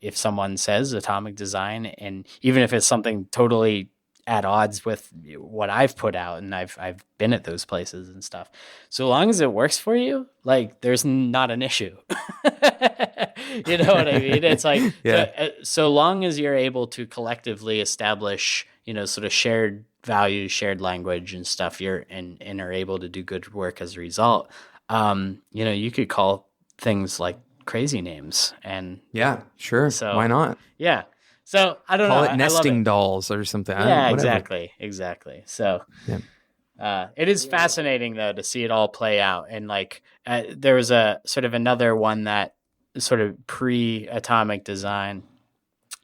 if someone says atomic design, and even if it's something totally at odds with what I've put out, and I've been at those places and stuff, so long as it works for you, like there's not an issue. You know what I mean? It's like Yeah. so long as you're able to collectively establish, sort of shared values, shared language and stuff, and are able to do good work as a result. You could call things like crazy names, and Yeah, sure. Why so not? yeah. So I don't know. Call it I love nesting it. dolls or something. Yeah, Whatever. exactly. So Yeah. it is fascinating though to see it all play out, and like there was a sort of another one that sort of pre-atomic design,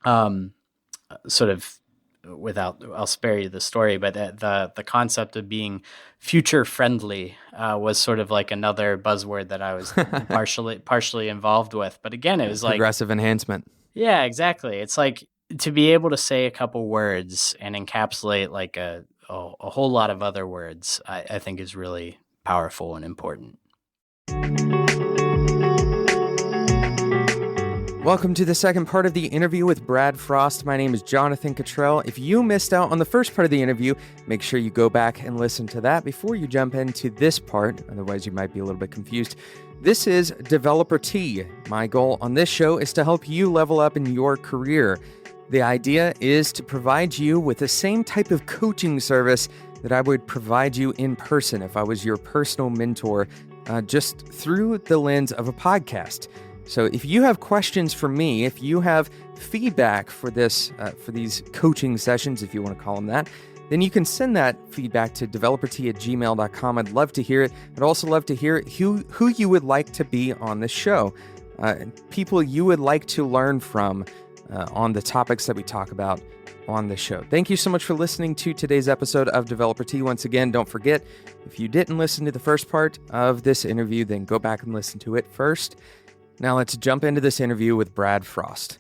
sort of without I'll spare you the story, but the concept of being future friendly was sort of like another buzzword that I was partially involved with. But again, it was like, Progressive enhancement. yeah, exactly. It's like to be able to say a couple words and encapsulate like a whole lot of other words, I think is really powerful and important. Welcome to the second part of the interview with Brad Frost. My name is Jonathan Cottrell. If you missed out on the first part of the interview, make sure you go back and listen to that before you jump into this part. Otherwise, you might be a little bit confused. This is Developer T. My goal on this show is to help you level up in your career. The idea is to provide you with the same type of coaching service that I would provide you in person if I was your personal mentor, just through the lens of a podcast. So if you have questions for me, if you have feedback for this, for these coaching sessions, if you want to call them that, then you can send that feedback to developerT@gmail.com. I'd love to hear it. I'd also love to hear who you would like to be on the show, people you would like to learn from on the topics that we talk about on the show. Thank you so much for listening to today's episode of Developer T. Once again, don't forget, if you didn't listen to the first part of this interview, then go back and listen to it first. Now let's jump into this interview with Brad Frost.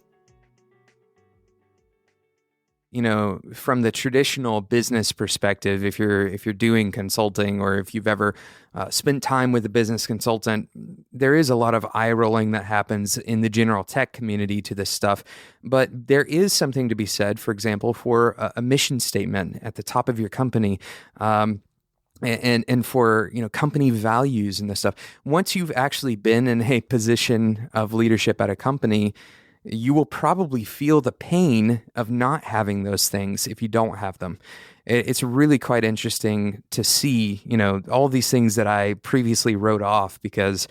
You know, from the traditional business perspective, if you're doing consulting, or if you've ever spent time with a business consultant, there is a lot of eye rolling that happens in the general tech community to this stuff. But there is something to be said, for example, for a mission statement at the top of your company. And for, company values and this stuff. Once you've actually been in a position of leadership at a company, you will probably feel the pain of not having those things if you don't have them. It's really quite interesting to see, all these things that I previously wrote off because,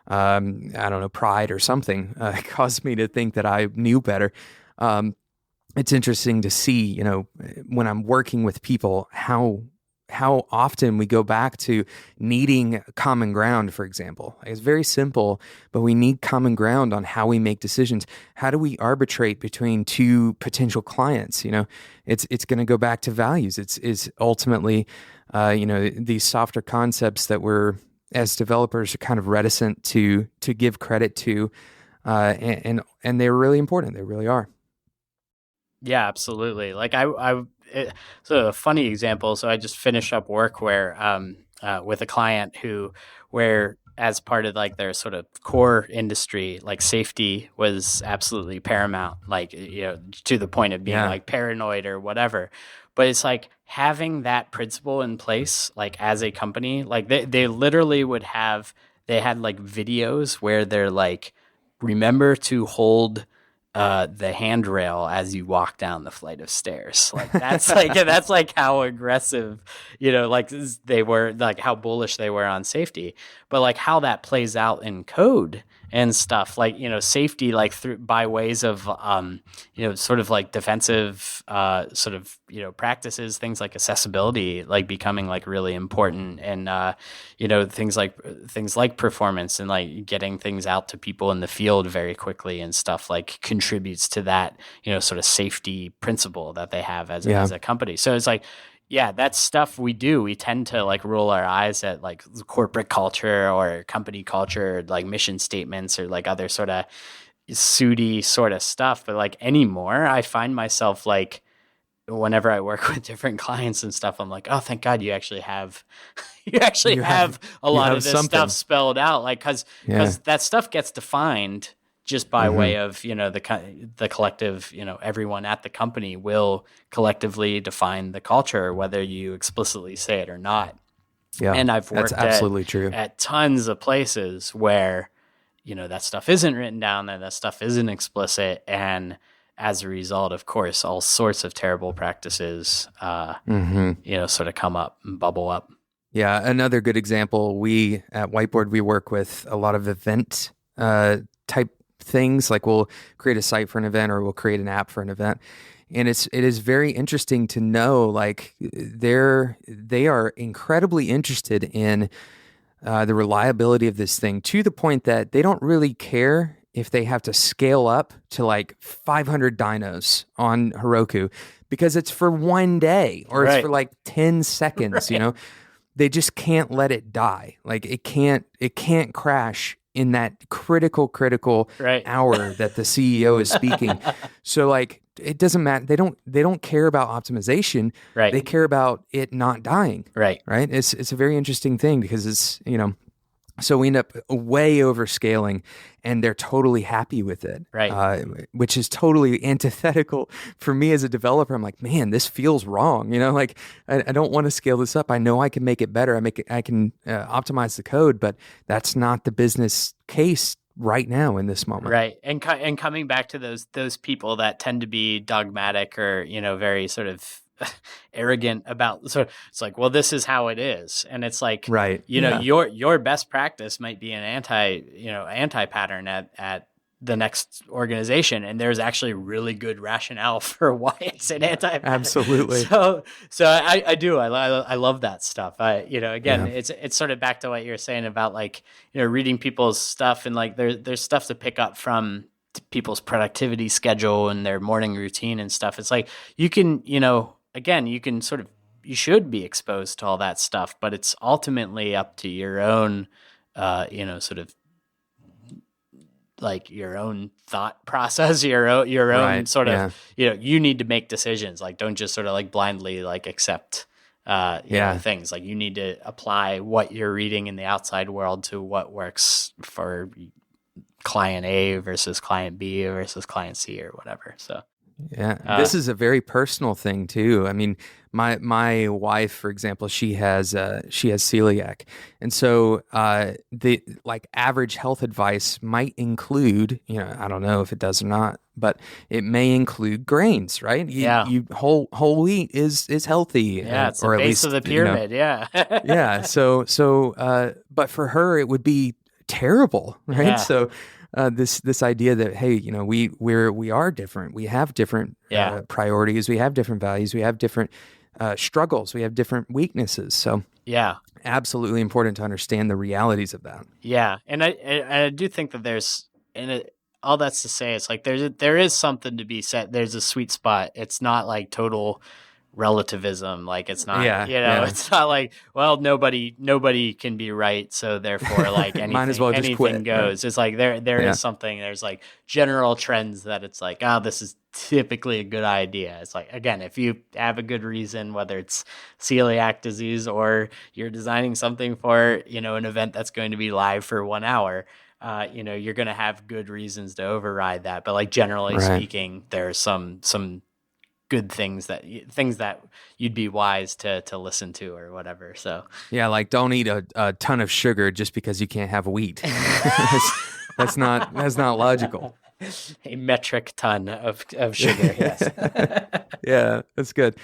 I don't know, pride or something caused me to think that I knew better. It's interesting to see, when I'm working with people, how often we go back to needing common ground, for example. It's very simple, but we need common ground on how we make decisions. How do we arbitrate between two potential clients? It's going to go back to values. It's ultimately, these softer concepts that we're, as developers, are kind of reticent to give credit to, and they're really important. They really are. Yeah, absolutely. Like so a funny example. So I just finished up work where with a client where as part of like their sort of core industry, like safety was absolutely paramount, like, to the point of being like paranoid or whatever. But it's like having that principle in place, like as a company, like they literally they had like videos where they're like, remember to hold the handrail as you walk down the flight of stairs. Like that's like how aggressive, like they were, like how bullish they were on safety, but like how that plays out in code and stuff, like, safety, like through by ways of, sort of like defensive, sort of, practices, things like accessibility, like becoming like really important, and, things like performance and like getting things out to people in the field very quickly and stuff, like contributes to that, sort of safety principle that they have as a company. So it's like, yeah, that's stuff we do. We tend to like roll our eyes at like corporate culture or company culture, like mission statements or like other sort of sooty sort of stuff. But like anymore, I find myself like, whenever I work with different clients and stuff, I'm like, oh, thank God you actually have, a lot of this something. stuff spelled out. Like, cause that stuff gets defined just by way of, the collective, everyone at the company will collectively define the culture, whether you explicitly say it or not. Yeah, and I've worked that's absolutely true. at tons of places where, that stuff isn't written down and that stuff isn't explicit. And as a result, of course, all sorts of terrible practices, sort of come up and bubble up. Yeah, another good example, we at Whiteboard, we work with a lot of event type things. Like we'll create a site for an event or we'll create an app for an event. And it is very interesting to know, like they are incredibly interested in the reliability of this thing, to the point that they don't really care if they have to scale up to like 500 dynos on Heroku, because it's for one day or it's for like 10 seconds, They just can't let it die. Like it can't crash in that critical hour that the CEO is speaking. So like it doesn't matter. They don't care about optimization. Right. They care about it not dying. Right. Right. It's a very interesting thing, because it's, so we end up way overscaling, and they're totally happy with it. Right. Which is totally antithetical for me as a developer. I'm like, man, this feels wrong. Like I don't want to scale this up. I know I can make it better. I can optimize the code, but that's not the business case right now in this moment. Right. And coming back to those people that tend to be dogmatic or, very sort of arrogant about, so it's like, well, this is how it is. And it's like, right. Your best practice might be an anti pattern at the next organization. And there's actually really good rationale for why it's an anti pattern. Absolutely. So I do. I love that stuff. It's sort of back to what you're saying about like, reading people's stuff, and like there's stuff to pick up from people's productivity schedule and their morning routine and stuff. It's like you can, again, you should be exposed to all that stuff, but it's ultimately up to your own, sort of like your own thought process, your own sort of, you need to make decisions. Like, don't just sort of like blindly like accept, things. Like you need to apply what you're reading in the outside world to what works for client A versus client B versus client C or whatever. So. Yeah, this is a very personal thing too. I mean, my wife, for example, she has celiac, and so the like average health advice might include, I don't know if it does or not, but it may include grains, right? Whole wheat is healthy. Yeah, it's the base of the pyramid. Yeah. Yeah. So, but for her, it would be terrible, right? Yeah. So. This idea that, hey, we are different. We have different priorities. We have different values. We have different struggles. We have different weaknesses. So absolutely important to understand the realities of that. Yeah, and I do think that there's, all that's to say, it's like there is something to be said. There's a sweet spot. It's not like total relativism. Like it's not, it's not like, well, nobody can be right, so therefore like anything, might as well just quit. Goes. It's like there is something, there's like general trends that it's like, this is typically a good idea. It's like, again, if you have a good reason, whether it's celiac disease or you're designing something for, an event that's going to be live for 1 hour, you're going to have good reasons to override that. But like generally speaking, there's some good things that you'd be wise to listen to or whatever. So yeah, like don't eat a ton of sugar just because you can't have wheat. that's not logical. A metric ton of sugar. Yes. Yeah, that's good.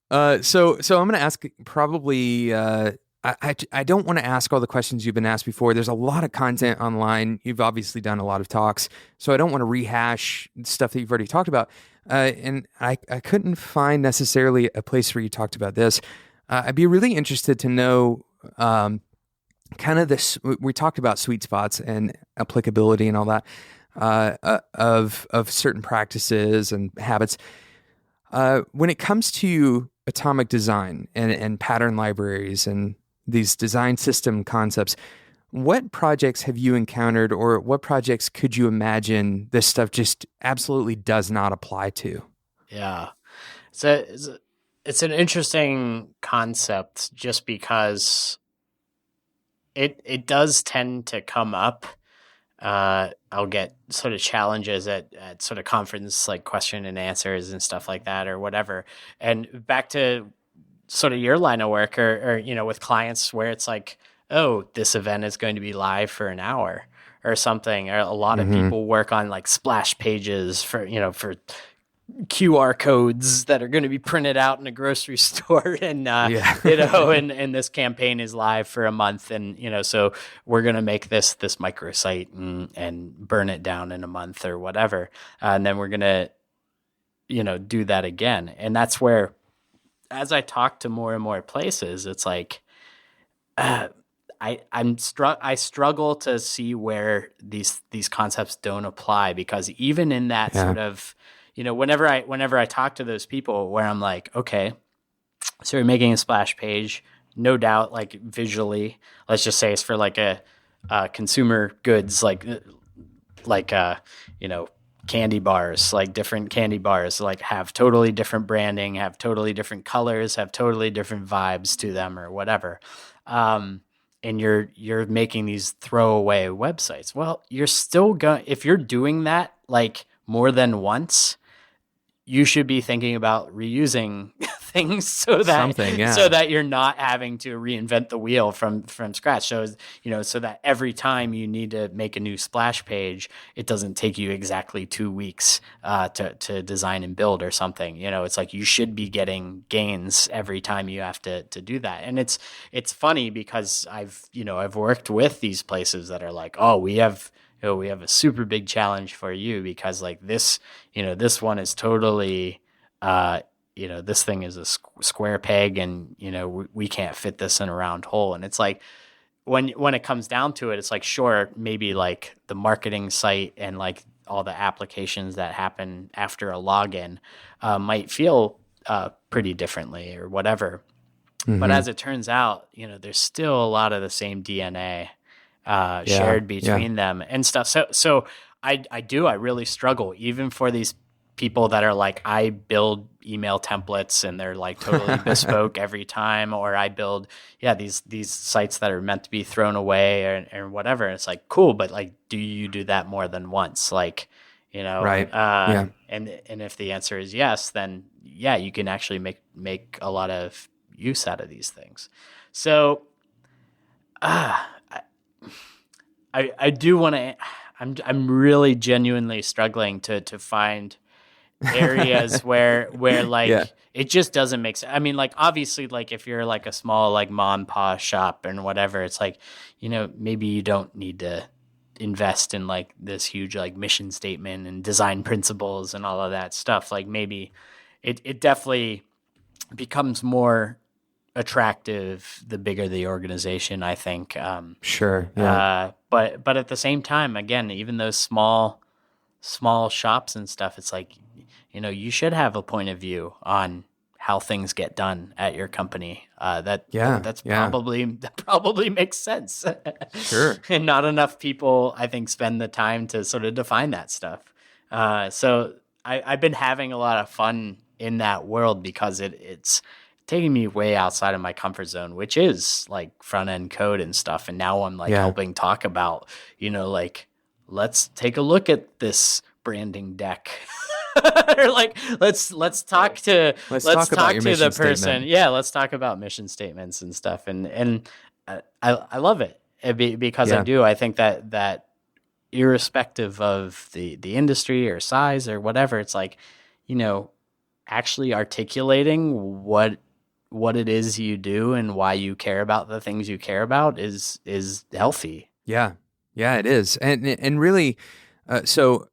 So I'm going to ask probably. I don't want to ask all the questions you've been asked before. There's a lot of content online. You've obviously done a lot of talks, so I don't want to rehash stuff that you've already talked about. And I couldn't find necessarily a place where you talked about this. I'd be really interested to know kind of this. We talked about sweet spots and applicability and all that of certain practices and habits. When it comes to atomic design and pattern libraries and these design system concepts, what projects have you encountered, or what projects could you imagine this stuff just absolutely does not apply to? Yeah. So it's an interesting concept just because it does tend to come up I'll get sort of challenges at sort of conference like question and answers and stuff like that or whatever. And back to sort of your line of work or with clients where it's like, oh, this event is going to be live for an hour or something. Or a lot of people work on like splash pages for QR codes that are going to be printed out in a grocery store. And, and this campaign is live for a month. And, so we're going to make this microsite and burn it down in a month or whatever. And then we're going to, do that again. And that's where, as I talk to more and more places, it's like, I struggle to see where these concepts don't apply, because even in that sort of, whenever I talk to those people where I'm like, okay, so you're making a splash page, no doubt, like visually, let's just say it's for like a consumer goods, candy bars, like different candy bars, like have totally different branding, have totally different colors, have totally different vibes to them or whatever. And you're making these throwaway websites. Well, you're still going, if you're doing that like more than once, you should be thinking about reusing things so that you're not having to reinvent the wheel from scratch. So, so that every time you need to make a new splash page, it doesn't take you exactly 2 weeks to design and build or something. It's like you should be getting gains every time you have to do that. And it's funny because I've worked with these places that are like, oh, we have a super big challenge for you because like this one is totally, this thing is a square peg and, we can't fit this in a round hole. And it's like, when it comes down to it, it's like, sure, maybe like the marketing site and like all the applications that happen after a login might feel pretty differently or whatever. Mm-hmm. But as it turns out, there's still a lot of the same DNA shared between them and stuff. So I really struggle even for these people that are like, I build email templates and they're like totally bespoke every time, or I build, these sites that are meant to be thrown away or whatever. And it's like, cool. But like, do you do that more than once? Like, right. And if the answer is yes, then you can actually make a lot of use out of these things. So, I do want to. I'm really genuinely struggling to find areas where like it just doesn't make sense. I mean, like obviously, like if you're like a small like mom and pop shop and whatever, it's like maybe you don't need to invest in like this huge like mission statement and design principles and all of that stuff. Like maybe it definitely becomes more attractive the bigger the organization, I think. Sure. Yeah. But at the same time, again, even those small shops and stuff, it's like, you should have a point of view on how things get done at your company. That probably makes sense. Sure. And not enough people, I think, spend the time to sort of define that stuff. So I've been having a lot of fun in that world because it's taking me way outside of my comfort zone, which is like front end code and stuff. And now I'm like helping talk about, like, let's take a look at this branding deck. Or like, let's talk to the person. Statement. Yeah. Let's talk about mission statements and stuff. And I love it because I think that irrespective of the industry or size or whatever, it's like, actually articulating what it is you do and why you care about the things you care about is healthy. Yeah, it is. And really, so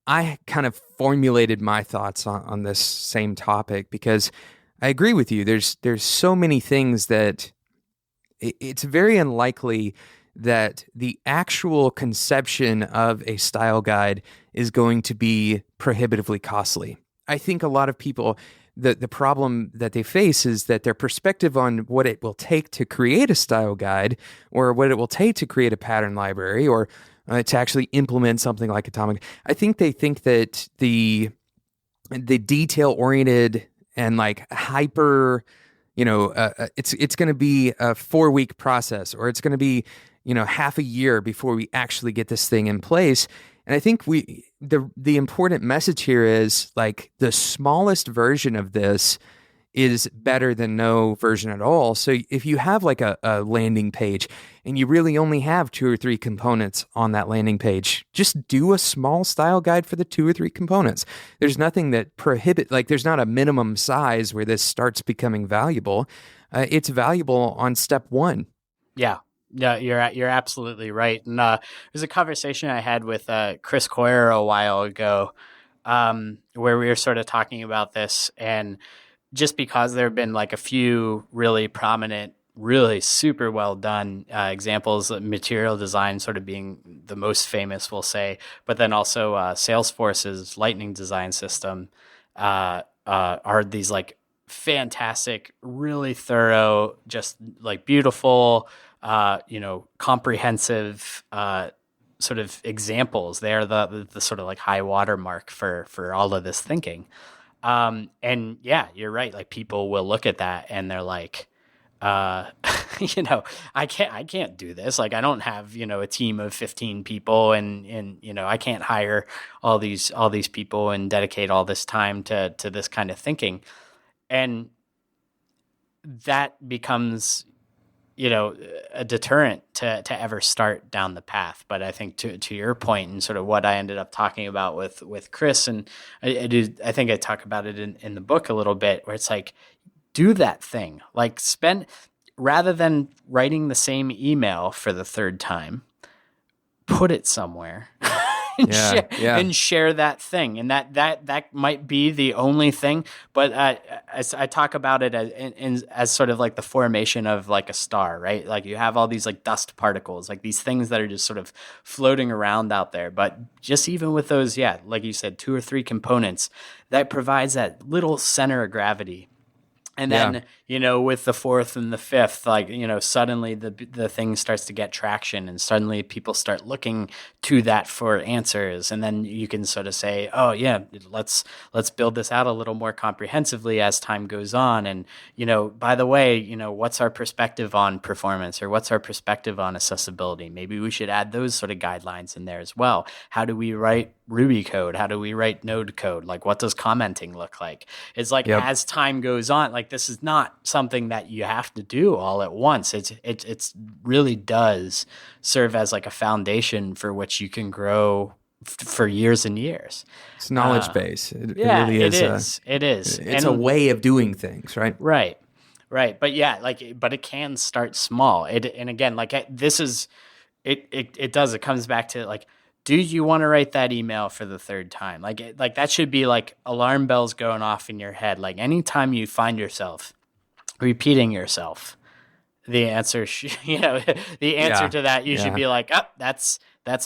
I kind of formulated my thoughts on this same topic because I agree with you. There's so many things that it's very unlikely that the actual conception of a style guide is going to be prohibitively costly. I think a lot of people, the problem that they face is that their perspective on what it will take to create a style guide or what it will take to create a pattern library or to actually implement something like Atomic. I think they think that the detail-oriented and like hyper, it's going to be a 4-week process or it's going to be, half a year before we actually get this thing in place. And I think the important message here is like the smallest version of this is better than no version at all. So if you have like a landing page and you really only have 2 or 3 components on that landing page, just do a small style guide for the 2 or 3 components. There's nothing that there's not a minimum size where this starts becoming valuable. It's valuable on step 1. Yeah. Yeah, you're absolutely right. And there's a conversation I had with Chris Coyer a while ago where we were sort of talking about this, and just because there have been like a few really prominent, really super well done examples of material design sort of being the most famous, we'll say, but then also Salesforce's Lightning design system are these like fantastic, really thorough, just like beautiful, comprehensive sort of examples. They are the sort of like high watermark for all of this thinking. And yeah, you're right. Like people will look at that and they're like, I can't do this. Like I don't have, a team of 15 people and I can't hire all these people and dedicate all this time to this kind of thinking. And that becomes, a deterrent to ever start down the path. But I think to your point and sort of what I ended up talking about with Chris, and I think I talk about it in the book a little bit, where it's like, do that thing, like rather than writing the same email for the 3rd time, put it somewhere. And share that thing. And that might be the only thing. But as I talk about it as sort of like the formation of like a star, right? Like you have all these like dust particles, like these things that are just sort of floating around out there. But just even with those, like you said, 2 or 3 components, that provides that little center of gravity. And then, with the 4th and the 5th, like, suddenly the thing starts to get traction and suddenly people start looking to that for answers. And then you can sort of say, oh yeah, let's build this out a little more comprehensively as time goes on. And, by the way, what's our perspective on performance, or what's our perspective on accessibility? Maybe we should add those sort of guidelines in there as well. How do we write Ruby code? How do we write Node code? Like, what does commenting look like? It's like, as time goes on, like this is not something that you have to do all at once. It's really does serve as like a foundation for which you can grow for years and years. It's knowledge base. It really is. It is. It's a way of doing things, right? Right. But but it can start small. And again, like this is, it comes back to like, do you want to write that email for the 3rd time? Like that should be like alarm bells going off in your head. Like anytime you find yourself repeating yourself, the answer, to that, you should be like, oh, that's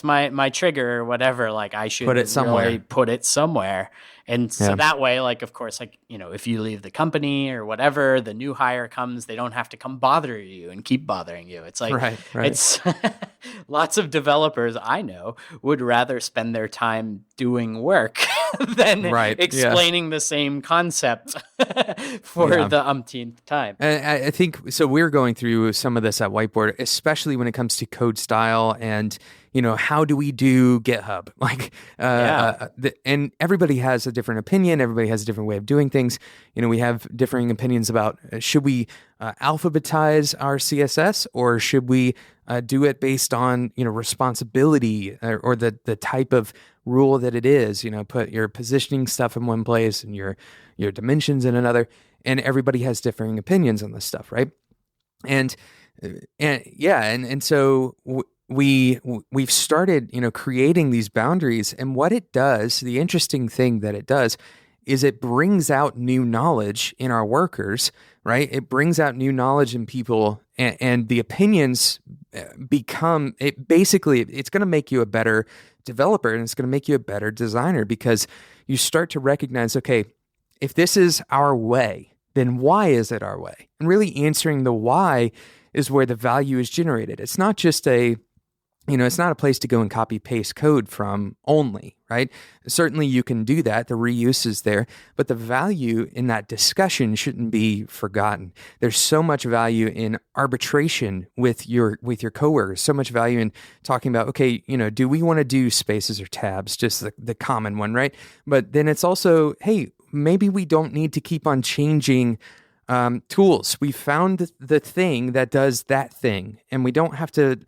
my trigger or whatever. Like I should put it somewhere. Really put it somewhere. And so that way, like, of course, like, if you leave the company or whatever, the new hire comes, they don't have to come bother you and keep bothering you. It's like, right. It's lots of developers I know would rather spend their time doing work than explaining the same concept for the umpteenth time. And I think, so we're going through some of this at Whiteboard, especially when it comes to code style and, how do we do GitHub? Like, and everybody has a different opinion. Everybody has a different way of doing things. We have differing opinions about should we alphabetize our CSS, or should we do it based on, responsibility or the type of rule that it is, put your positioning stuff in one place and your dimensions in another. And everybody has differing opinions on this stuff, right? And so we've started, creating these boundaries. And what it does, the interesting thing that it does, is it brings out new knowledge in our workers, right? It brings out new knowledge in people, and the opinions become, it's going to make you a better developer, and it's going to make you a better designer, because you start to recognize, okay, if this is our way, then why is it our way? And really answering the why is where the value is generated. It's not just it's not a place to go and copy paste code from only, right? Certainly you can do that. The reuse is there, but the value in that discussion shouldn't be forgotten. There's so much value in arbitration with your coworkers, so much value in talking about, okay, do we want to do spaces or tabs? Just the common one, right? But then it's also, hey, maybe we don't need to keep on changing tools. We found the thing that does that thing, and we don't have to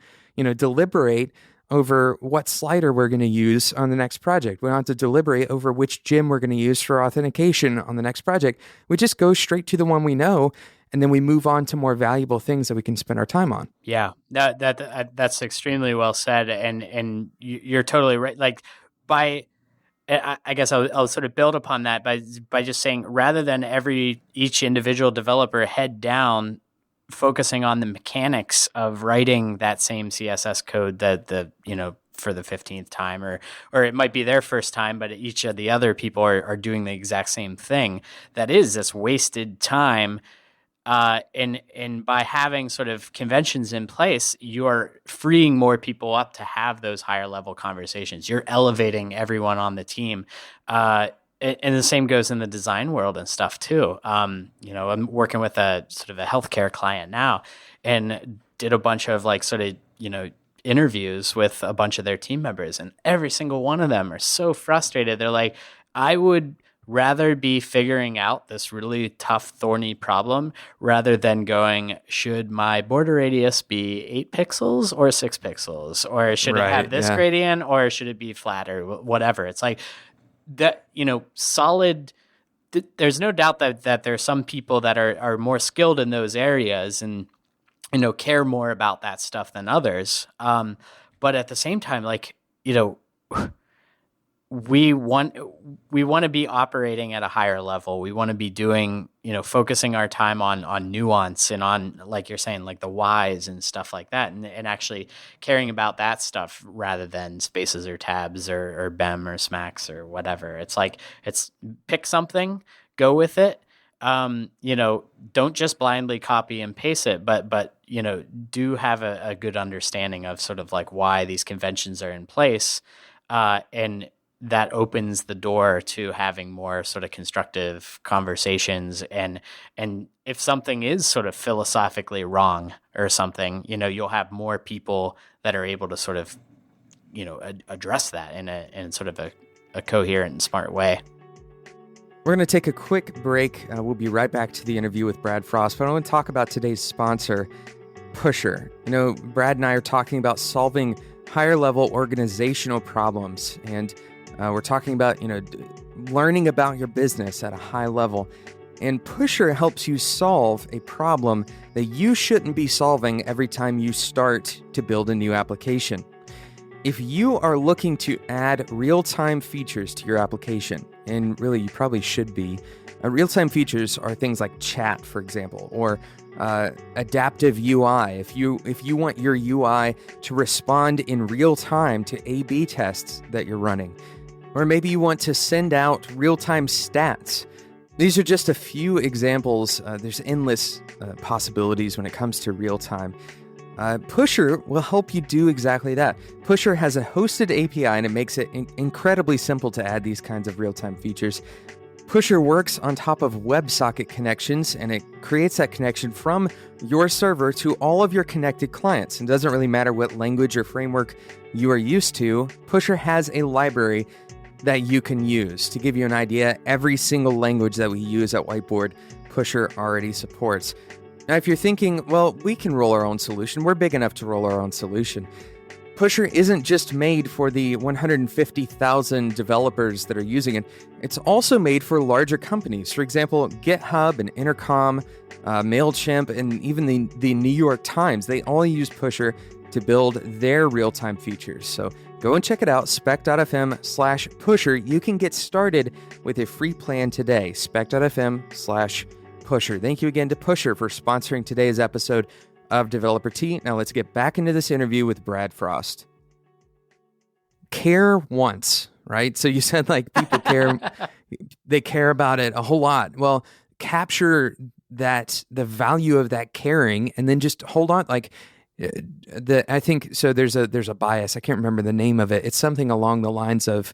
deliberate over what slider we're going to use on the next project. We don't have to deliberate over which gem we're going to use for authentication on the next project. We just go straight to the one we know, and then we move on to more valuable things that we can spend our time on. Yeah, that's extremely well said, and you're totally right. Like I guess I'll sort of build upon that by just saying, rather than each individual developer head down focusing on the mechanics of writing that same CSS code that for the 15th time, or it might be their first time, but each of the other people are doing the exact same thing. That is this wasted time. And by having sort of conventions in place, you're freeing more people up to have those higher level conversations. You're elevating everyone on the team. And the same goes in the design world and stuff too. I'm working with a sort of a healthcare client now, and did a bunch of interviews with a bunch of their team members, and every single one of them are so frustrated. They're like, I would rather be figuring out this really tough, thorny problem rather than going, should my border radius be 8 pixels or 6 pixels? Or should it have this gradient, or should it be flat, or whatever? It's like, that solid. There's no doubt that there are some people that are more skilled in those areas and care more about that stuff than others. But at the same time, we want to be operating at a higher level. We want to be doing, focusing our time on nuance and on, like you're saying, like the whys and stuff like that, and actually caring about that stuff rather than spaces or tabs or BEM or SMAX or whatever. It's pick something, go with it. Don't just blindly copy and paste it, but do have a good understanding of sort of like why these conventions are in place, and that opens the door to having more sort of constructive conversations. And if something is sort of philosophically wrong or something, you'll have more people that are able to sort of, address that in sort of a coherent and smart way. We're going to take a quick break. We'll be right back to the interview with Brad Frost, but I want to talk about today's sponsor, Pusher. Brad and I are talking about solving higher level organizational problems, and we're talking about, learning about your business at a high level. And Pusher helps you solve a problem that you shouldn't be solving every time you start to build a new application. If you are looking to add real-time features to your application, and really you probably should be, real-time features are things like chat, for example, or adaptive UI. If you want your UI to respond in real time to A/B tests that you're running, or maybe you want to send out real-time stats. These are just a few examples. There's endless possibilities when it comes to real-time. Pusher will help you do exactly that. Pusher has a hosted API, and it makes it incredibly simple to add these kinds of real-time features. Pusher works on top of WebSocket connections, and it creates that connection from your server to all of your connected clients. It doesn't really matter what language or framework you are used to. Pusher has a library that you can use. To give you an idea, every single language that we use at Whiteboard, Pusher already supports. Now, if you're thinking, well, we can roll our own solution, we're big enough to roll our own solution. Pusher isn't just made for the 150,000 developers that are using it. It's also made for larger companies. For example, GitHub and Intercom, MailChimp, and even the New York Times, they all use Pusher to build their real-time features. So go and check it out, spec.fm/pusher. You can get started with a free plan today, spec.fm/pusher. Thank you again to Pusher for sponsoring today's episode of Developer Tea. Now let's get back into this interview with Brad Frost. Care once, right? So you said like people care, they care about it a whole lot. Well, capture the value of that caring, and then just hold on, like I think so. There's a bias. I can't remember the name of it. It's something along the lines of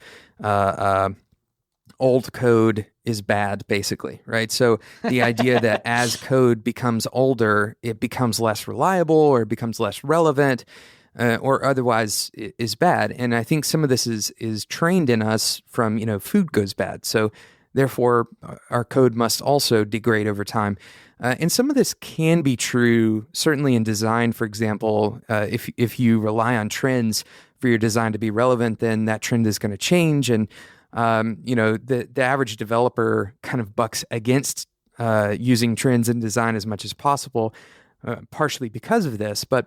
old code is bad, basically, right? So the idea that as code becomes older, it becomes less reliable or it becomes less relevant, or otherwise is bad. And I think some of this is trained in us from, food goes bad. So therefore, our code must also degrade over time. And some of this can be true, certainly in design. For example, if you rely on trends for your design to be relevant, then that trend is going to change. And the average developer kind of bucks against using trends in design as much as possible, partially because of this. But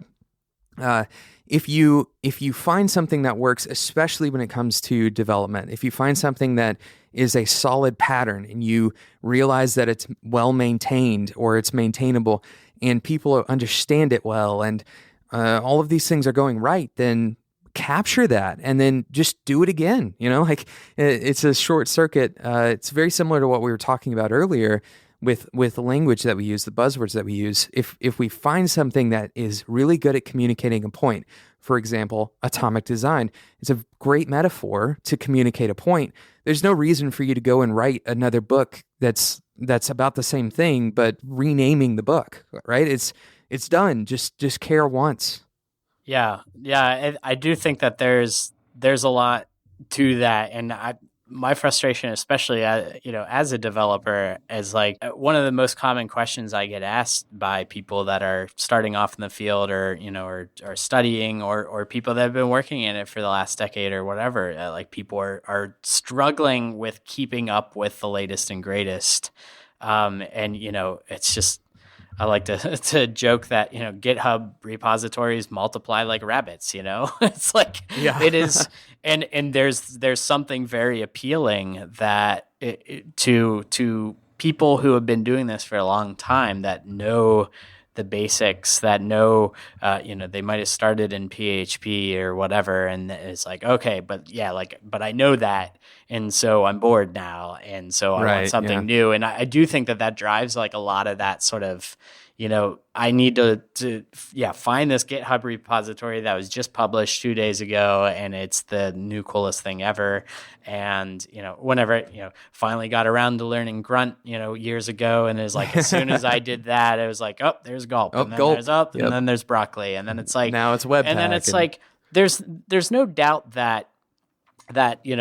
if you find something that works, especially when it comes to development, if you find something that is a solid pattern and you realize that it's well maintained or it's maintainable and people understand it well and all of these things are going right, then capture that and then just do it again. Like it's a short circuit. It's very similar to what we were talking about earlier with the language that we use, the buzzwords that we use. If we find something that is really good at communicating a point, for example, atomic design, it's a great metaphor to communicate a point. There's no reason for you to go and write another book that's about the same thing, but renaming the book, right? It's done. Just care once. Yeah. I do think that there's a lot to that, and my frustration, especially as a developer, is like one of the most common questions I get asked by people that are starting off in the field, or or studying, or people that have been working in it for the last decade or whatever. Like people are struggling with keeping up with the latest and greatest, and it's just. I like to joke that, GitHub repositories multiply like rabbits, It's like, yeah. It is. And there's something very appealing that to people who have been doing this for a long time, that know the basics, that know, they might have started in PHP or whatever. And it's like, okay, but I know that. And so I'm bored now. And so I want something new. And I do think that drives like a lot of that sort of, I need to find this GitHub repository that was just published 2 days ago, and it's the new coolest thing ever. And, whenever, finally got around to learning Grunt, years ago, and it was like, as soon as I did that, it was like, oh, there's Gulp, and then Gulp. there's Up, and then there's Broccoli, and then it's like, now it's Webpack. And then it's like, there's no doubt that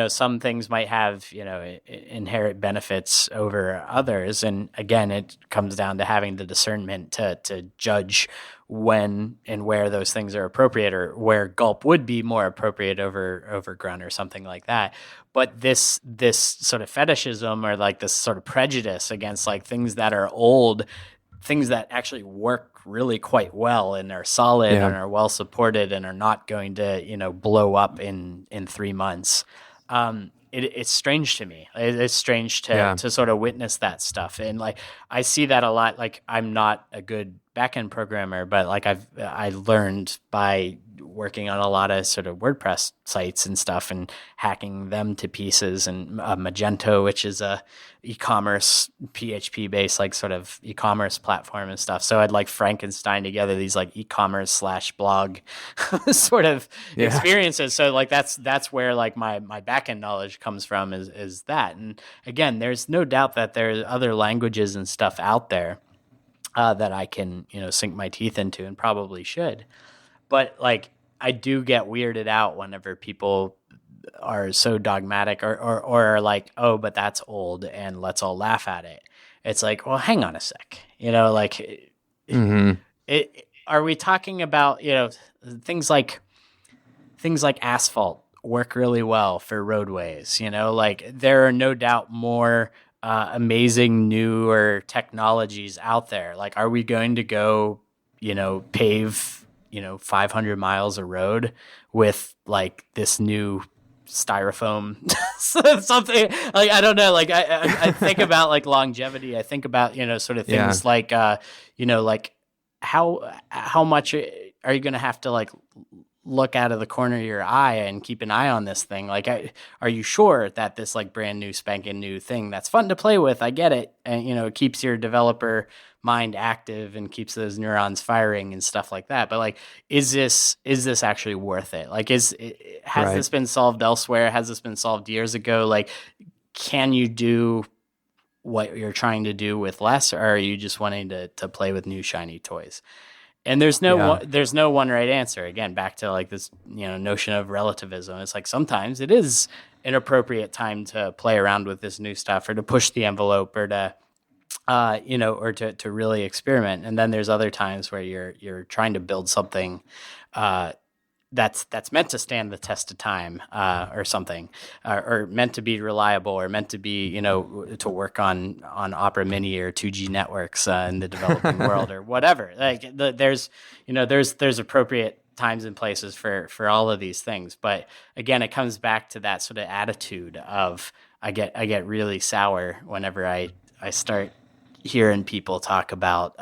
some things might have inherent benefits over others, and again, it comes down to having the discernment to judge when and where those things are appropriate, or where Gulp would be more appropriate over Grunt or something like that. But this sort of fetishism, or like this sort of prejudice against like things that are old, things that actually work really quite well and are solid and are well supported and are not going to blow up in 3 months. It's strange to me. It's strange to sort of witness that stuff. And like I see that a lot. Like I'm not a good backend programmer, but like I learned by working on a lot of sort of WordPress sites and stuff and hacking them to pieces, and Magento, which is a e-commerce PHP based like sort of e-commerce platform and stuff. So I'd like Frankenstein together these like e-commerce / blog sort of experiences. So like that's where like my backend knowledge comes from is that. And again, there's no doubt that there's other languages and stuff out there that I can sink my teeth into, and probably should. But like I do get weirded out whenever people are so dogmatic or are like, oh, but that's old and let's all laugh at it. It's like, well, hang on a sec. Like are we talking about, things like asphalt work really well for roadways, like there are no doubt more amazing newer technologies out there. Like, are we going to go, pave 500 miles of road with like this new styrofoam something? Like I don't know, like I think about like longevity. I think about sort of things like like how much are you going to have to like look out of the corner of your eye and keep an eye on this thing. Like, are you sure that this like brand new spanking new thing that's fun to play with? I get it. And, it keeps your developer mind active and keeps those neurons firing and stuff like that. But like, is this actually worth it? Like, has this been solved elsewhere? Has this been solved years ago? Like, can you do what you're trying to do with less, or are you just wanting to play with new shiny toys? And there's no one right answer. Again, back to like this, notion of relativism. It's like sometimes it is an appropriate time to play around with this new stuff, or to push the envelope, or to, or to really experiment. And then there's other times where you're trying to build something that's meant to stand the test of time, or something, or meant to be reliable, or meant to be, to work on Opera Mini or 2G networks in the developing world, or whatever. Like there's appropriate times and places for all of these things. But again, it comes back to that sort of attitude of I get really sour whenever I start hearing people talk about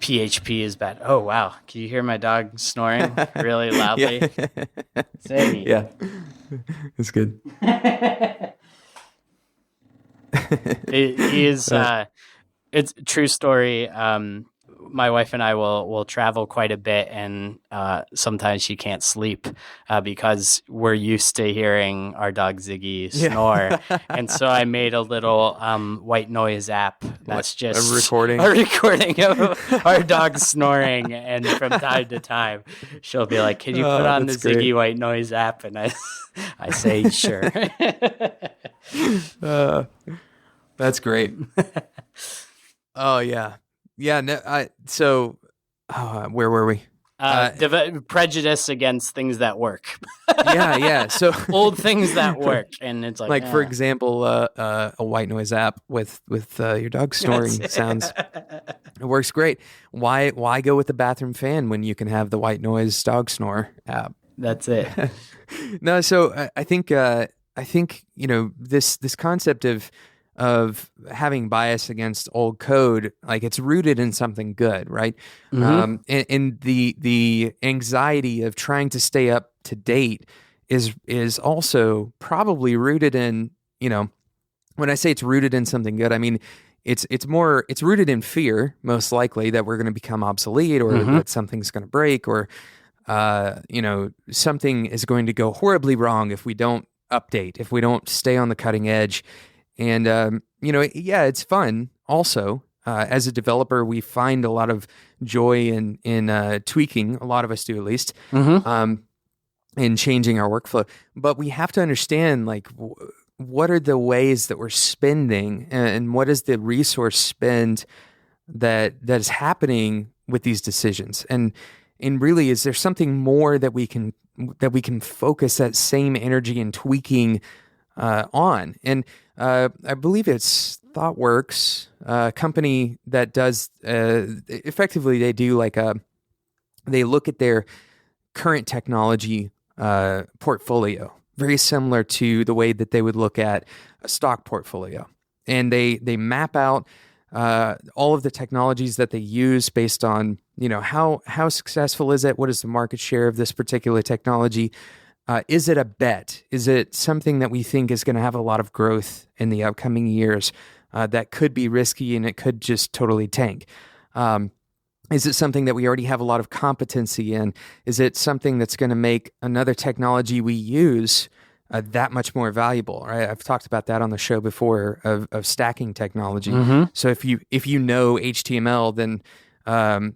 PHP is bad. Oh, wow. Can you hear my dog snoring really loudly? Sadie. Yeah. It's good. He is, it's a true story. My wife and I will travel quite a bit, and sometimes she can't sleep because we're used to hearing our dog Ziggy snore. And so I made a little white noise app that's just a recording of our dog snoring. And from time to time, she'll be like, "Can you put on the Ziggy white noise app?" And I say, "Sure." That's great. Oh yeah. Yeah, no, where were we? Prejudice against things that work. Yeah. So old things that work, and it's like, for example, a white noise app with your dog snoring sounds. It works great. Why go with the bathroom fan when you can have the white noise dog snore app? That's it. No, so I think this concept of having bias against old code, like it's rooted in something good, right? Mm-hmm. And the anxiety of trying to stay up to date is also probably rooted in, when I say it's rooted in something good, I mean it's rooted in fear, most likely, that we're going to become obsolete, or mm-hmm. that something's going to break, or something is going to go horribly wrong if we don't update, if we don't stay on the cutting edge. And, it's fun also. As a developer, we find a lot of joy in tweaking, a lot of us do at least, mm-hmm. In changing our workflow. But we have to understand, like, what are the ways that we're spending, and what is the resource spend that is happening with these decisions? And really, is there something more that we can focus that same energy and tweaking on? And I believe it's ThoughtWorks, a company that does effectively, they look at their current technology portfolio, very similar to the way that they would look at a stock portfolio, and they map out all of the technologies that they use based on how successful is it, what is the market share of this particular technology. Is it a bet? Is it something that we think is going to have a lot of growth in the upcoming years that could be risky and it could just totally tank? Is it something that we already have a lot of competency in? Is it something that's going to make another technology we use that much more valuable? Right? I've talked about that on the show before of stacking technology. Mm-hmm. So if you know HTML, then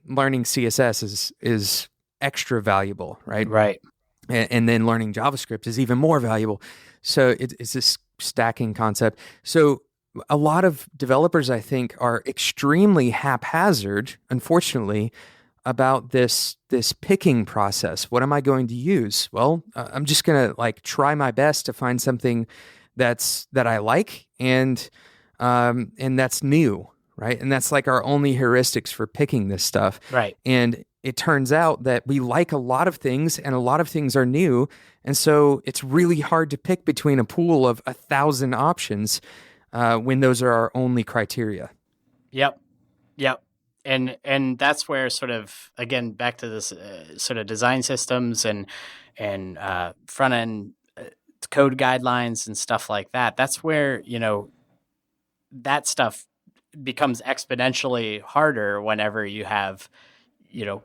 learning CSS is extra valuable, right? Right. And then learning JavaScript is even more valuable. So it's this stacking concept. So a lot of developers, I think, are extremely haphazard, unfortunately, about this picking process. What am I going to use? Well, I'm just going to try my best to find something that I like and that's new, right? And that's our only heuristics for picking this stuff. Right. And it turns out that we like a lot of things, and a lot of things are new. And so it's really hard to pick between a pool of 1,000 options when those are our only criteria. Yep. and that's where sort of, again, back to this sort of design systems and front end code guidelines and stuff like that. That's where, that stuff becomes exponentially harder whenever you have,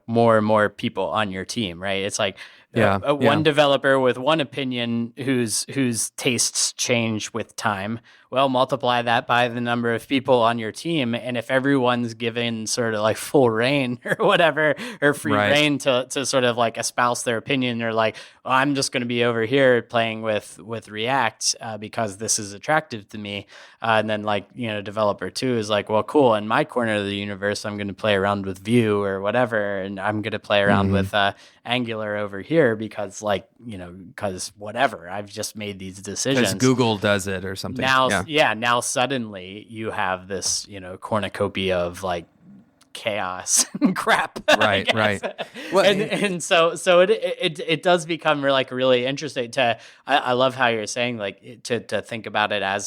more and more people on your team, right? It's like one developer with one opinion whose tastes change with time. Well, multiply that by the number of people on your team, and if everyone's given sort of like full reign or whatever, or free reign to sort of like espouse their opinion, or like, oh, I'm just going to be over here playing with React because this is attractive to me, and then like developer two is like, well, cool. In my corner of the universe, I'm going to play around with Vue or whatever, and I'm going to play around with Angular over here because because whatever, I've just made these decisions. Because Google does it or something. Now suddenly you have this, cornucopia of like chaos and crap. Right. Well, and so it does become like really interesting I love how you're saying like to think about it as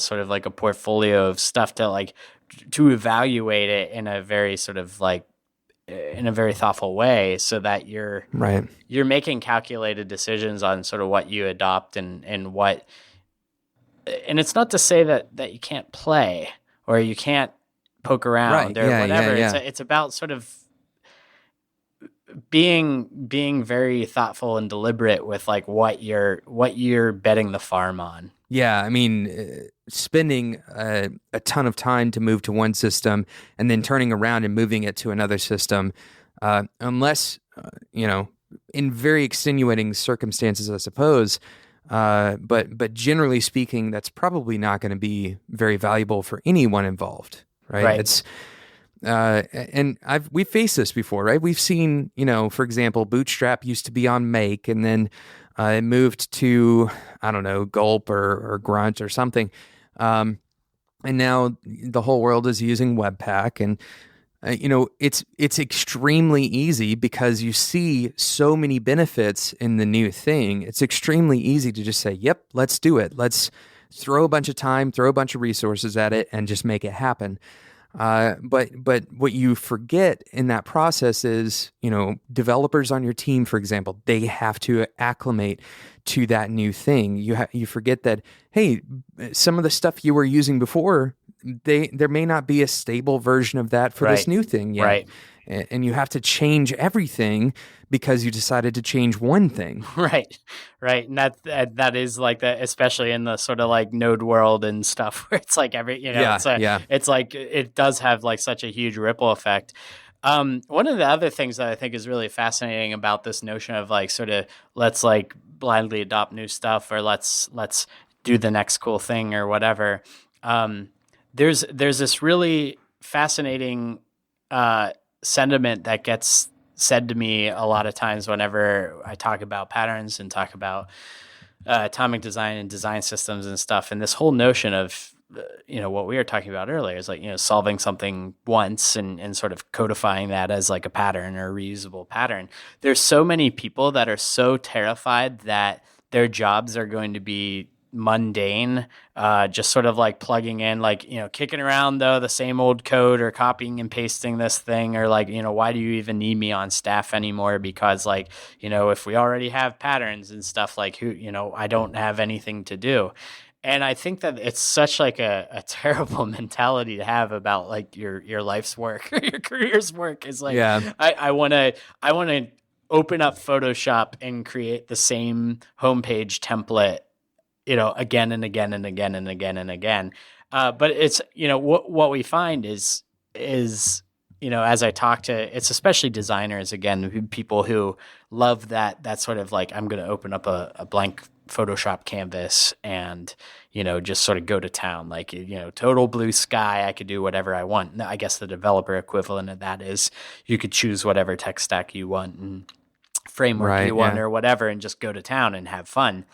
sort of like a portfolio of stuff to evaluate it in a very sort of like in a very thoughtful way, so that you're making calculated decisions on sort of what you adopt and what. And it's not to say that you can't play or you can't poke around or whatever. Yeah. It's about sort of being very thoughtful and deliberate with like what you're betting the farm on. Yeah, I mean, spending a ton of time to move to one system and then turning around and moving it to another system, unless in very extenuating circumstances, I suppose. But generally speaking, that's probably not going to be very valuable for anyone involved, right? It's and we've faced this before, right? We've seen, for example, Bootstrap used to be on Make, and then it moved to, I don't know, Gulp or Grunt or something, and now the whole world is using Webpack, and it's extremely easy because you see so many benefits in the new thing. It's extremely easy to just say, yep, let's do it. Let's throw a bunch of time, throw a bunch of resources at it, and just make it happen. But what you forget in that process is, developers on your team, for example, they have to acclimate to that new thing. You forget that, hey, some of the stuff you were using before, there may not be a stable version of that for this new thing yet. Right. And you have to change everything because you decided to change one thing. Right. And that is like that, especially in the sort of like node world and stuff where it's like it's like it does have like such a huge ripple effect. One of the other things that I think is really fascinating about this notion of like sort of let's like blindly adopt new stuff, or let's do the next cool thing or whatever. There's this really fascinating sentiment that gets said to me a lot of times whenever I talk about patterns and talk about atomic design and design systems and stuff. And this whole notion of, what we were talking about earlier is like, solving something once and sort of codifying that as like a pattern or a reusable pattern. There's so many people that are so terrified that their jobs are going to be mundane, just sort of like plugging in, like, kicking around the same old code or copying and pasting this thing, or like, why do you even need me on staff anymore? Because like, if we already have patterns and stuff, like I don't have anything to do. And I think that it's such like a terrible mentality to have about like your life's work or your career's work. Is like, I want to open up Photoshop and create the same homepage template, again and again and again and again and again. But it's, what we find is, as I talk to, it's especially designers, again, people who love that sort of like, I'm going to open up a blank Photoshop canvas and, just sort of go to town, like, total blue sky. I could do whatever I want. I guess the developer equivalent of that is you could choose whatever tech stack you want and framework you want or whatever, and just go to town and have fun.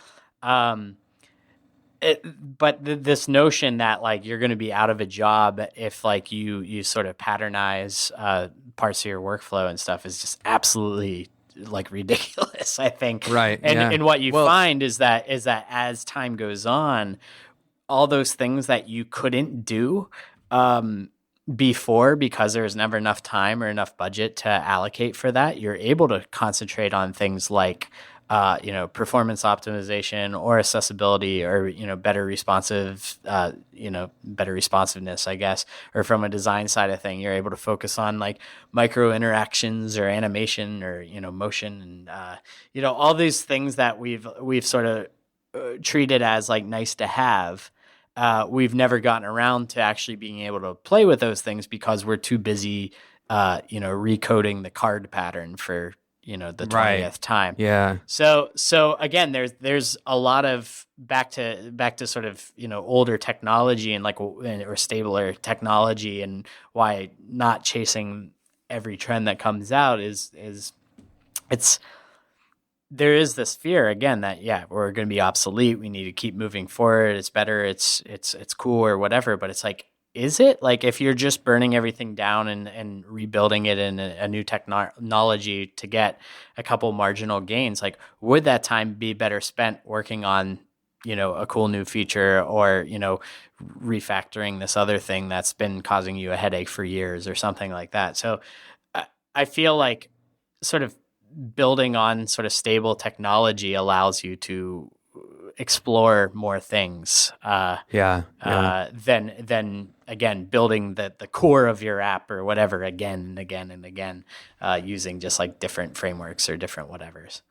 This notion that like you're going to be out of a job if like you sort of patternize parts of your workflow and stuff is just absolutely like ridiculous, I think. Right. And what you find is that as time goes on, all those things that you couldn't do before, because there's never enough time or enough budget to allocate for that, you're able to concentrate on things like, performance optimization or accessibility or, better better responsiveness, I guess, or from a design side of thing, you're able to focus on like micro interactions or animation or, motion and, all these things that we've sort of treated as like nice to have. We've never gotten around to actually being able to play with those things because we're too busy, recoding the card pattern for, the 20th time. Yeah. So again, there's a lot of back to sort of, older technology and like, or stabler technology, and why not chasing every trend that comes out is there is this fear again that, we're going to be obsolete. We need to keep moving forward. It's better. It's cool or whatever. But it's like, is it? Like, if you're just burning everything down and rebuilding it in a new technology to get a couple marginal gains, like, would that time be better spent working on, a cool new feature or, refactoring this other thing that's been causing you a headache for years or something like that? So I feel like sort of building on sort of stable technology allows you to explore more things. Than again building the core of your app or whatever again and again and again, using just like different frameworks or different whatevers.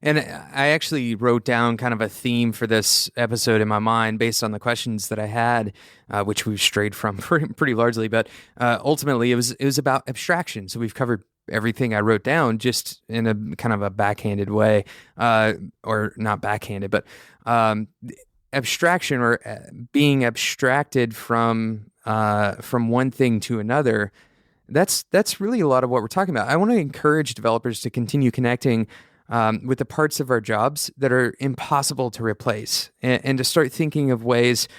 And I actually wrote down kind of a theme for this episode in my mind based on the questions that I had, which we've strayed from pretty largely. But ultimately, it was about abstraction. So we've covered everything I wrote down just in a kind of a backhanded way, or not backhanded, but abstraction or being abstracted from one thing to another. That's really a lot of what we're talking about. I want to encourage developers to continue connecting with the parts of our jobs that are impossible to replace, and to start thinking of ways,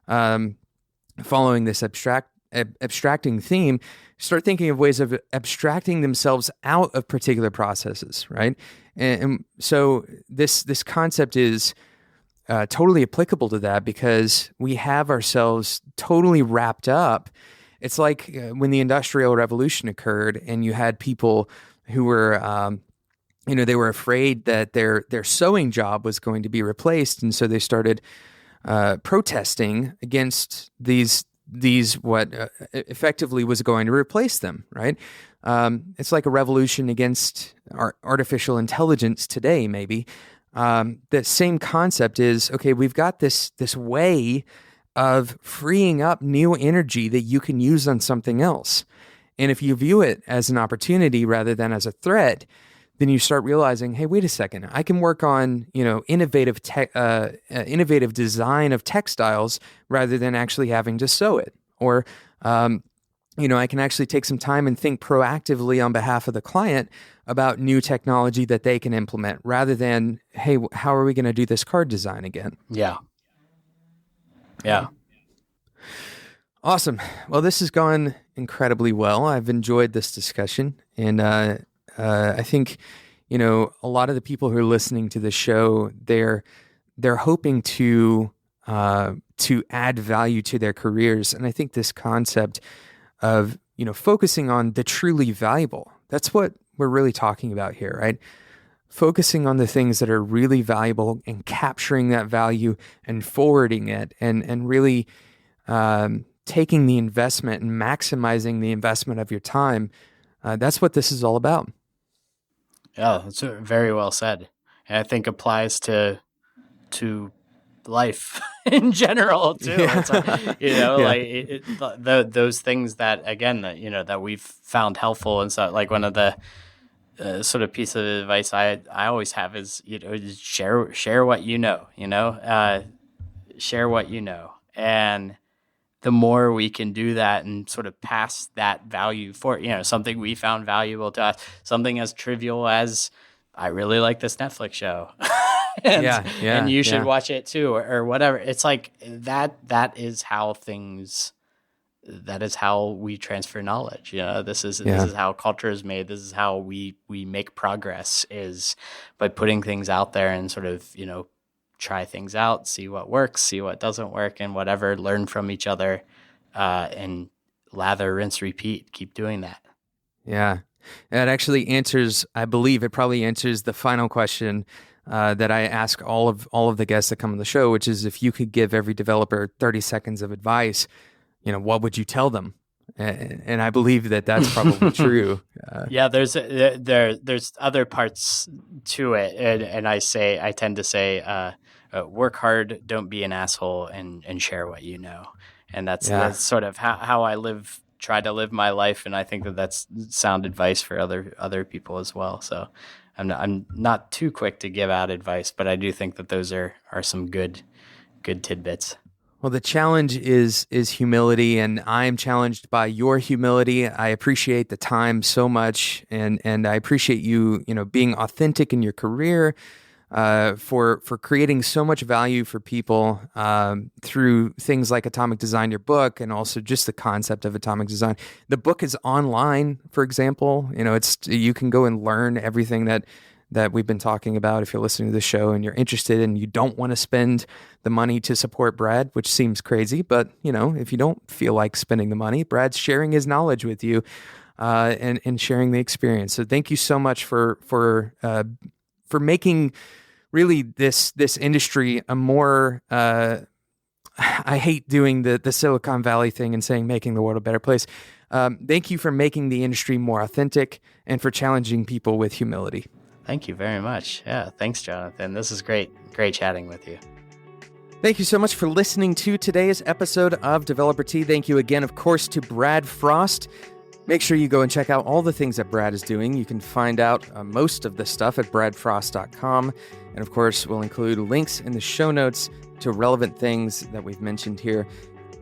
following this abstracting theme, start thinking of ways of abstracting themselves out of particular processes, right? And so this concept is totally applicable to that, because we have ourselves totally wrapped up. It's like when the Industrial Revolution occurred, and you had people who were, they were afraid that their sewing job was going to be replaced, and so they started protesting against these what effectively was going to replace them, right? It's like a revolution against artificial intelligence today, maybe. The same concept is, okay, we've got this way of freeing up new energy that you can use on something else. And if you view it as an opportunity rather than as a threat, then you start realizing, hey, wait a second, I can work on, innovative design of textiles rather than actually having to sew it. Or, I can actually take some time and think proactively on behalf of the client about new technology that they can implement, rather than, hey, how are we going to do this card design again? Yeah. Awesome. Well, this has gone incredibly well. I've enjoyed this discussion, and I think, a lot of the people who are listening to the show, they're hoping to add value to their careers. And I think this concept of, focusing on the truly valuable, that's what we're really talking about here, right? Focusing on the things that are really valuable and capturing that value and forwarding it, and really taking the investment and maximizing the investment of your time. That's what this is all about. Yeah, that's very well said. And I think applies to life in general too. Yeah. Like those things that, again, that we've found helpful. And so, like, one of the sort of piece of advice I always have is, is share what you know. Share what you know, and the more we can do that and sort of pass that value for, something we found valuable to us, something as trivial as, I really like this Netflix show. and you should watch it too, or whatever. It's like that is how we transfer knowledge. This is how culture is made. This is how we make progress, is by putting things out there and sort of, try things out, see what works, see what doesn't work, and whatever, learn from each other, and lather, rinse, repeat. Keep doing that. Yeah. That actually answers, I believe it probably answers the final question that I ask all of the guests that come on the show, which is if you could give every developer 30 seconds of advice, what would you tell them? And I believe that that's probably true. Yeah, there's other parts to it, and I tend to say, work hard, don't be an asshole, and share what you know, and that's sort of how I try to live my life, and I think that's sound advice for other people as well. So I'm not too quick to give out advice, but I do think that those are some good tidbits. Well, the challenge is humility, and I am challenged by your humility. I appreciate the time so much, and I appreciate you being authentic in your career, for creating so much value for people through things like Atomic Design, your book, and also just the concept of Atomic Design. The book is online, for example. You can go and learn everything that we've been talking about if you're listening to the show and you're interested and you don't want to spend the money to support Brad, which seems crazy, but if you don't feel like spending the money, Brad's sharing his knowledge with you and sharing the experience. So thank you so much for making really this industry a more I hate doing the Silicon Valley thing and saying making the world a better place. Thank you for making the industry more authentic and for challenging people with humility. Thank you very much. Yeah, thanks, Jonathan. This is great chatting with you. Thank you so much for listening to today's episode of Developer Tea. Thank you again, of course, to Brad Frost. Make sure you go and check out all the things that Brad is doing. You can find out most of the stuff at bradfrost.com. And of course, we'll include links in the show notes to relevant things that we've mentioned here.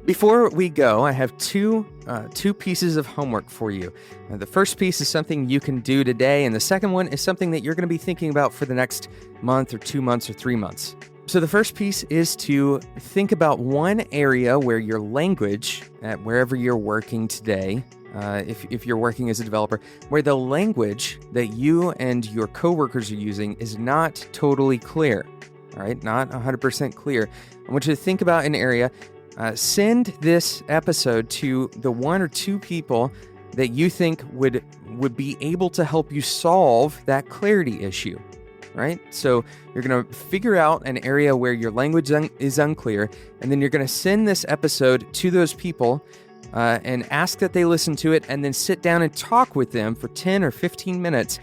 Before we go, I have two pieces of homework for you. The first piece is something you can do today, and the second one is something that you're going to be thinking about for the next month or 2 months or 3 months. So the first piece is to think about one area where your language, at wherever you're working today, if you're working as a developer, where the language that you and your coworkers are using is not totally clear, all right? Not 100% clear. I want you to think about an area. Send this episode to the 1 or 2 people that you think would be able to help you solve that clarity issue, right? So you're going to figure out an area where your language is unclear, and then you're going to send this episode to those people and ask that they listen to it, and then sit down and talk with them for 10 or 15 minutes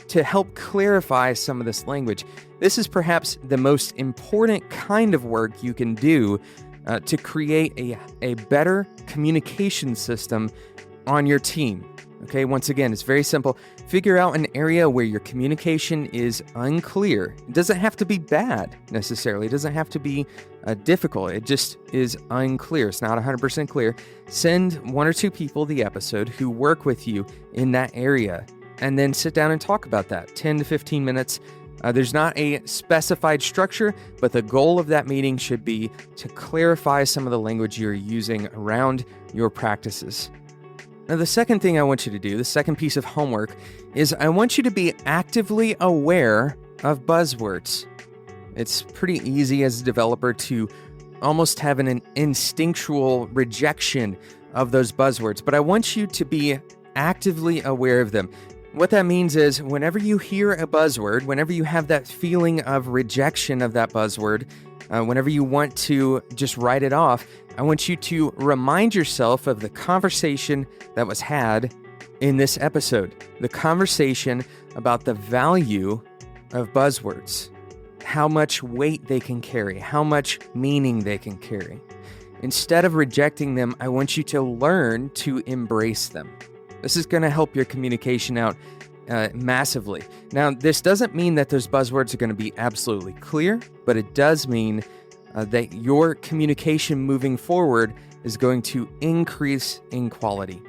to help clarify some of this language. This is perhaps the most important kind of work you can do to create a better communication system on your team. Okay, once again, it's very simple. Figure out an area where your communication is unclear. It doesn't have to be bad necessarily. It doesn't have to be difficult. It just is unclear. It's not 100% clear. Send 1 or 2 people the episode who work with you in that area, and then sit down and talk about that. 10 to 15 minutes. There's not a specified structure, but the goal of that meeting should be to clarify some of the language you're using around your practices. Now, the second thing I want you to do, the second piece of homework, is I want you to be actively aware of buzzwords. It's pretty easy as a developer to almost have an instinctual rejection of those buzzwords, but I want you to be actively aware of them. What that means is whenever you hear a buzzword, whenever you have that feeling of rejection of that buzzword, whenever you want to just write it off, I want you to remind yourself of the conversation that was had in this episode, the conversation about the value of buzzwords, how much weight they can carry, how much meaning they can carry. Instead of rejecting them, I want you to learn to embrace them. This is going to help your communication out massively. Now, this doesn't mean that those buzzwords are going to be absolutely clear, but it does mean that your communication moving forward is going to increase in quality.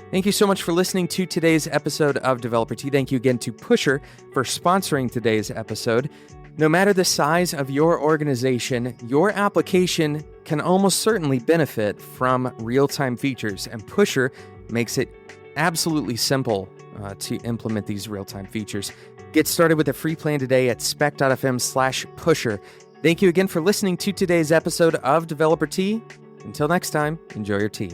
Thank you so much for listening to today's episode of Developer Tea. Thank you again to Pusher for sponsoring today's episode. No matter the size of your organization, your application can almost certainly benefit from real-time features, and Pusher makes it absolutely simple to implement these real-time features. Get started with a free plan today at spec.fm/pusher. Thank you again for listening to today's episode of Developer Tea. Until next time, enjoy your tea.